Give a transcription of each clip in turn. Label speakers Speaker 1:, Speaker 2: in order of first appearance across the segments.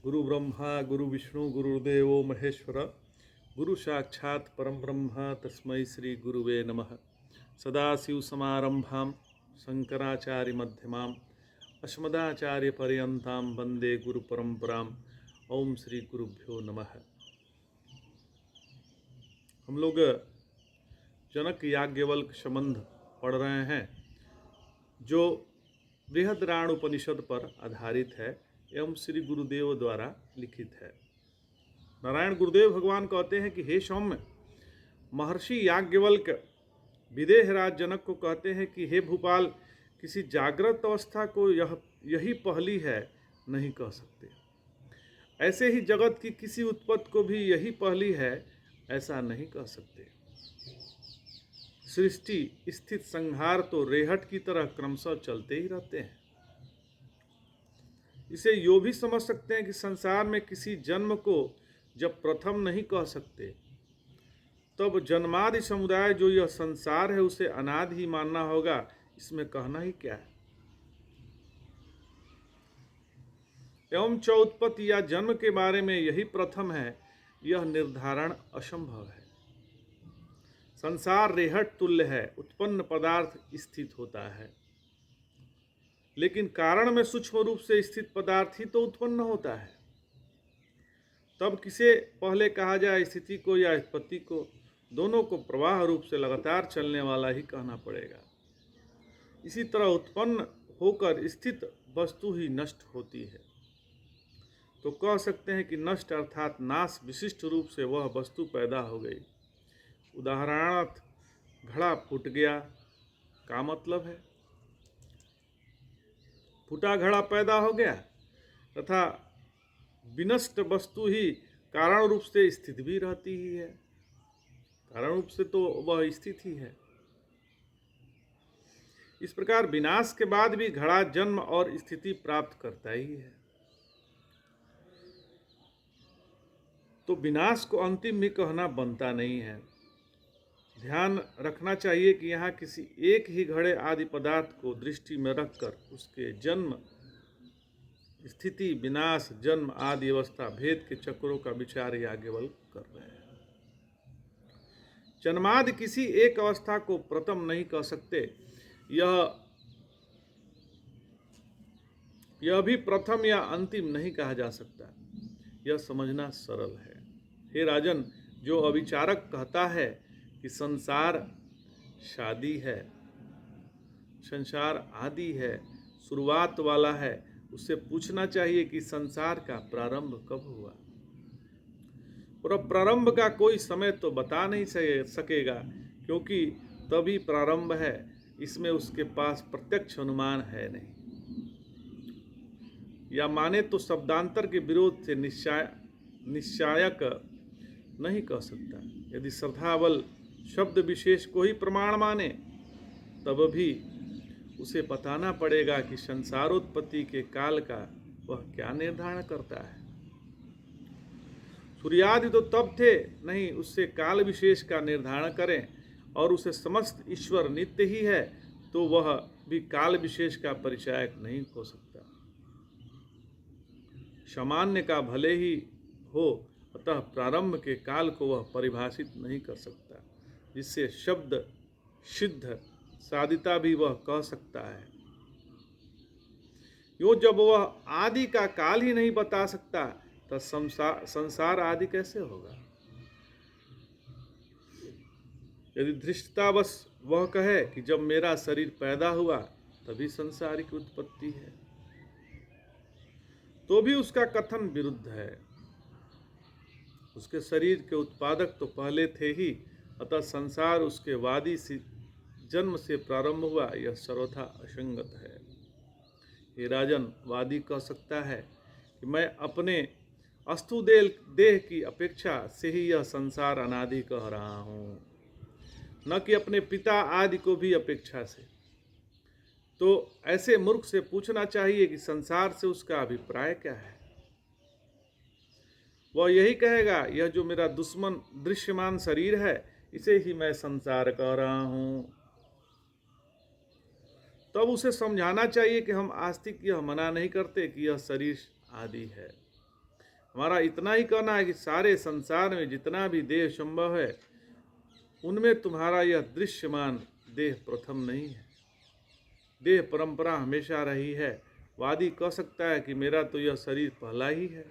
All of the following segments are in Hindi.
Speaker 1: गुरु ब्रह्मा गुरु विष्णु गुरुदेवो महेश्वर गुरु साक्षात् परम ब्रह्म तस्मै श्री गुरुवे नमः। सदाशिवसमारंभां शंकराचार्य मध्यमाम् अस्मदाचार्य पर्यन्तां वंदे गुरु परंपराम्। ओम श्री गुरुभ्यो नमः। हम लोग जनक याज्ञवल्क्य संबंध पढ़ रहे हैं जो बृहद्राण उपनिषद पर आधारित है एवं श्री गुरुदेव द्वारा लिखित है। नारायण गुरुदेव भगवान कहते हैं कि हे सौम्य, महर्षि याज्ञवल्क्य विदेहराज जनक को कहते हैं कि हे भूपाल, किसी जागृत अवस्था को यही पहली है नहीं कह सकते। ऐसे ही जगत की किसी उत्पत्ति को भी यही पहली है ऐसा नहीं कह सकते। सृष्टि स्थित संहार तो रेहट की तरह क्रमशः चलते ही रहते हैं। इसे यो भी समझ सकते हैं कि संसार में किसी जन्म को जब प्रथम नहीं कह सकते, तब जन्मादि समुदाय जो यह संसार है उसे अनादि ही मानना होगा। इसमें कहना ही क्या है। एवं चौत्पत्ति या जन्म के बारे में यही प्रथम है, यह निर्धारण असंभव है। संसार रेहट तुल्य है, उत्पन्न पदार्थ स्थित होता है, लेकिन कारण में सूक्ष्म रूप से स्थित पदार्थ ही तो उत्पन्न होता है। तब किसे पहले कहा जाए, स्थिति को या उत्पत्ति को? दोनों को प्रवाह रूप से लगातार चलने वाला ही कहना पड़ेगा। इसी तरह उत्पन्न होकर स्थित वस्तु ही नष्ट होती है, तो कह सकते हैं कि नष्ट अर्थात नाश विशिष्ट रूप से वह वस्तु पैदा हो गई। उदाहरणार्थ, घड़ा फूट गया का मतलब है फूटा घड़ा पैदा हो गया, तथा विनष्ट वस्तु ही कारण रूप से स्थित भी रहती ही है। कारण रूप से तो वह स्थित ही है। इस प्रकार विनाश के बाद भी घड़ा जन्म और स्थिति प्राप्त करता ही है। तो विनाश को अंतिम भी कहना बनता नहीं है। ध्यान रखना चाहिए कि यहाँ किसी एक ही घड़े आदि पदार्थ को दृष्टि में रखकर उसके जन्म स्थिति विनाश जन्म आदि अवस्था भेद के चक्रों का विचार याज्ञवल्क्य कर रहे हैं। जन्मादि किसी एक अवस्था को प्रथम नहीं कह सकते। यह भी प्रथम या अंतिम नहीं कहा जा सकता। यह समझना सरल है। हे राजन, जो अविचारक कहता है कि संसार शादी है, संसार आदि है, शुरुआत वाला है, उससे पूछना चाहिए कि संसार का प्रारंभ कब हुआ। और प्रारंभ का कोई समय तो बता नहीं सकेगा, क्योंकि तभी प्रारंभ है, इसमें उसके पास प्रत्यक्ष अनुमान है नहीं। या माने तो शब्दांतर के विरोध से निश्चायक नहीं कह सकता। यदि श्रद्धावल शब्द विशेष को ही प्रमाण माने, तब भी उसे बताना पड़ेगा कि संसारोत्पत्ति के काल का वह क्या निर्धारण करता है। सूर्यादि तो तब थे नहीं, उससे काल विशेष का निर्धारण करें और उसे समस्त ईश्वर नित्य ही है, तो वह भी काल विशेष का परिचायक नहीं हो सकता। सामान्य का भले ही हो, अतः प्रारंभ के काल को वह परिभाषित नहीं कर सकता, जिससे शब्द सिद्ध साधिता भी वह कह सकता है। यो जब वह आदि का काल ही नहीं बता सकता, तो संसार आदि कैसे होगा। यदि धृष्टतावश वह कहे कि जब मेरा शरीर पैदा हुआ तभी संसार की उत्पत्ति है, तो भी उसका कथन विरुद्ध है। उसके शरीर के उत्पादक तो पहले थे ही, अतः संसार उसके वादी जन्म से प्रारंभ हुआ, यह सर्वथा असंगत है। हे राजन, वादी कह सकता है कि मैं अपने अस्तु देह की अपेक्षा से ही यह संसार अनादि कह रहा हूँ, न कि अपने पिता आदि को भी अपेक्षा से। तो ऐसे मूर्ख से पूछना चाहिए कि संसार से उसका अभिप्राय क्या है। वह यही कहेगा, यह जो मेरा दुश्मन दृश्यमान शरीर है, इसे ही मैं संसार कह रहा हूँ। तब उसे समझाना चाहिए कि हम आस्तिक यह मना नहीं करते कि यह शरीर आदि है। हमारा इतना ही कहना है कि सारे संसार में जितना भी देह संभव है उनमें तुम्हारा यह दृश्यमान देह प्रथम नहीं है। देह परंपरा हमेशा रही है। वादी कह सकता है कि मेरा तो यह शरीर पहला ही है,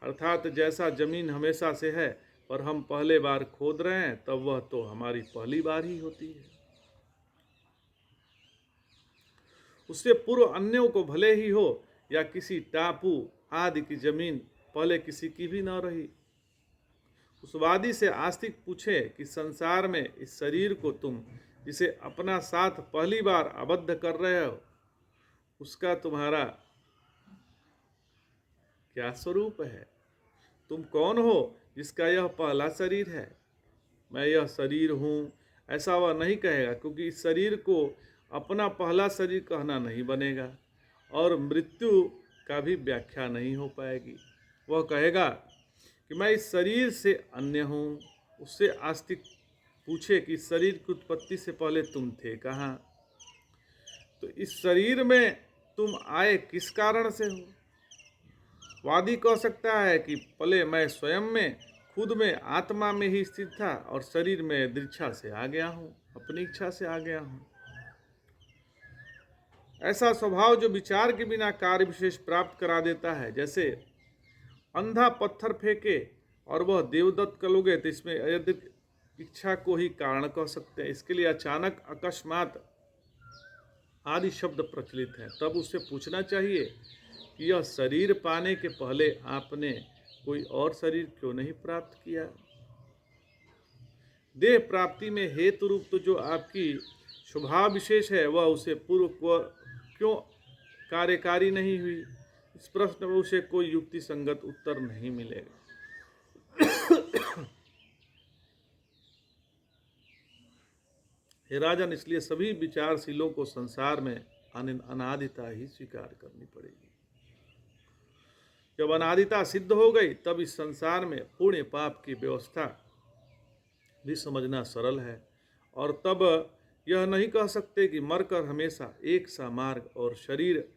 Speaker 1: अर्थात जैसा जमीन हमेशा से है पर हम पहले बार खोद रहे हैं, तब वह तो हमारी पहली बार ही होती है। उससे पूर्व अन्यों को भले ही हो या किसी टापू आदि की जमीन पहले किसी की भी न रही। उस वादी से आस्तिक पूछे कि संसार में इस शरीर को तुम जिसे अपना साथ पहली बार आबद्ध कर रहे हो, उसका तुम्हारा क्या स्वरूप है? तुम कौन हो जिसका यह पहला शरीर है? मैं यह शरीर हूँ ऐसा वह नहीं कहेगा, क्योंकि इस शरीर को अपना पहला शरीर कहना नहीं बनेगा और मृत्यु का भी व्याख्या नहीं हो पाएगी। वह कहेगा कि मैं इस शरीर से अन्य हूँ। उससे आस्तिक पूछे कि इस शरीर की उत्पत्ति से पहले तुम थे कहाँ? तो इस शरीर में तुम आए किस कारण से हो? वादी कह सकता है कि पहले मैं स्वयं में खुद में आत्मा में ही स्थित था और शरीर में दृच्छा से आ गया हूँ, अपनी इच्छा से आ गया हूँ। ऐसा स्वभाव जो विचार के बिना कार्य विशेष प्राप्त करा देता है, जैसे अंधा पत्थर फेंके और वह देवदत्त कलोगे, तो इसमें अत्यधिक इच्छा को ही कारण कह सकते हैं। इसके लिए अचानक अकस्मात आदि शब्द प्रचलित हैं। तब उससे पूछना चाहिए कि यह शरीर पाने के पहले आपने कोई और शरीर क्यों नहीं प्राप्त किया? देह प्राप्ति में हेतु रूप तो जो आपकी स्वभाव विशेष है, वह उसे पूर्व क्यों कार्यकारी नहीं हुई? इस प्रश्न में उसे कोई युक्ति संगत उत्तर नहीं मिलेगा। हे राजन, इसलिए सभी विचारशीलों को संसार में अनादिता ही स्वीकार करनी पड़ेगी। जब अनादिता सिद्ध हो गई, तब इस संसार में पुण्य पाप की व्यवस्था भी समझना सरल है, और तब यह नहीं कह सकते कि मरकर हमेशा एक सा मार्ग और शरीर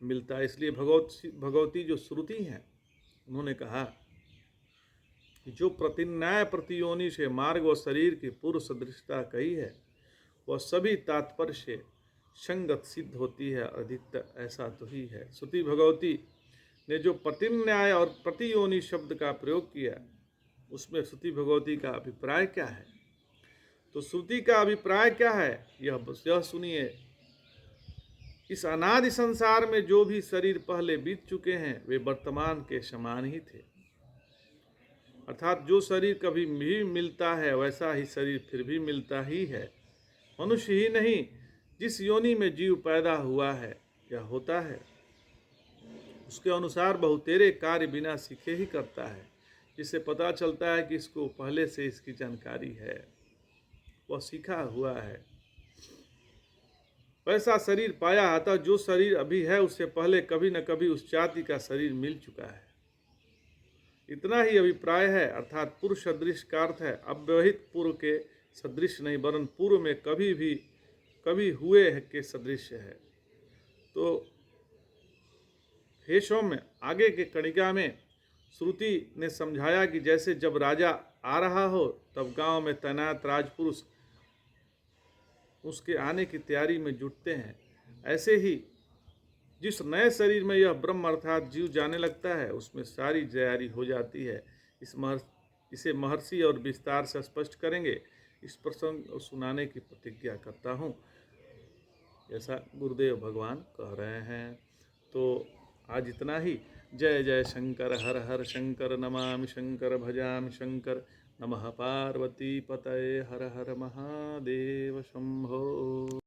Speaker 1: मिलता है। इसलिए भगवती जो श्रुति हैं, उन्होंने कहा कि जो प्रतिन्याय प्रतियोनि से मार्ग व शरीर की पूर्व सदृशता कही है, वह सभी तात्पर्य से संगत सिद्ध होती है। अधिकतर ऐसा तो ही है। श्रुति भगवती ने जो प्रतिन्याय और प्रतियोनि शब्द का प्रयोग किया, उसमें श्रुति भगवती का अभिप्राय क्या है? तो श्रुति का अभिप्राय क्या है, यह सुनिए। इस अनादि संसार में जो भी शरीर पहले बीत चुके हैं, वे वर्तमान के समान ही थे। अर्थात जो शरीर कभी भी मिलता है, वैसा ही शरीर फिर भी मिलता ही है। मनुष्य ही नहीं, जिस योनि में जीव पैदा हुआ है या होता है, उसके अनुसार बहुतेरे कार्य बिना सीखे ही करता है, जिससे पता चलता है कि इसको पहले से इसकी जानकारी है, वह सीखा हुआ है। वैसा शरीर पाया, अतः जो शरीर अभी है उससे पहले कभी न कभी उस जाति का शरीर मिल चुका है। इतना ही अभिप्राय है, अर्थात पूर्व सदृश का अर्थ है अव्यवहित पूर्व के सदृश नहीं, वरन पूर्व में कभी हुए के सदृश है। तो हे सौम्य, आगे के कणिका में श्रुति ने समझाया कि जैसे जब राजा आ रहा हो, तब गांव में तैनात राजपुरुष उसके आने की तैयारी में जुटते हैं, ऐसे ही जिस नए शरीर में यह ब्रह्म अर्थात जीव जाने लगता है, उसमें सारी तैयारी हो जाती है। इसे महर्षि और विस्तार से स्पष्ट करेंगे। इस प्रसंग सुनाने की प्रतिज्ञा करता हूँ, ऐसा गुरुदेव भगवान कह रहे हैं। तो आज इतना ही। जय जय शंकर, हर हर शंकर, नमामि शंकर, भजामि शंकर। नमः पार्वती पतये, हर हर महादेव शंभो।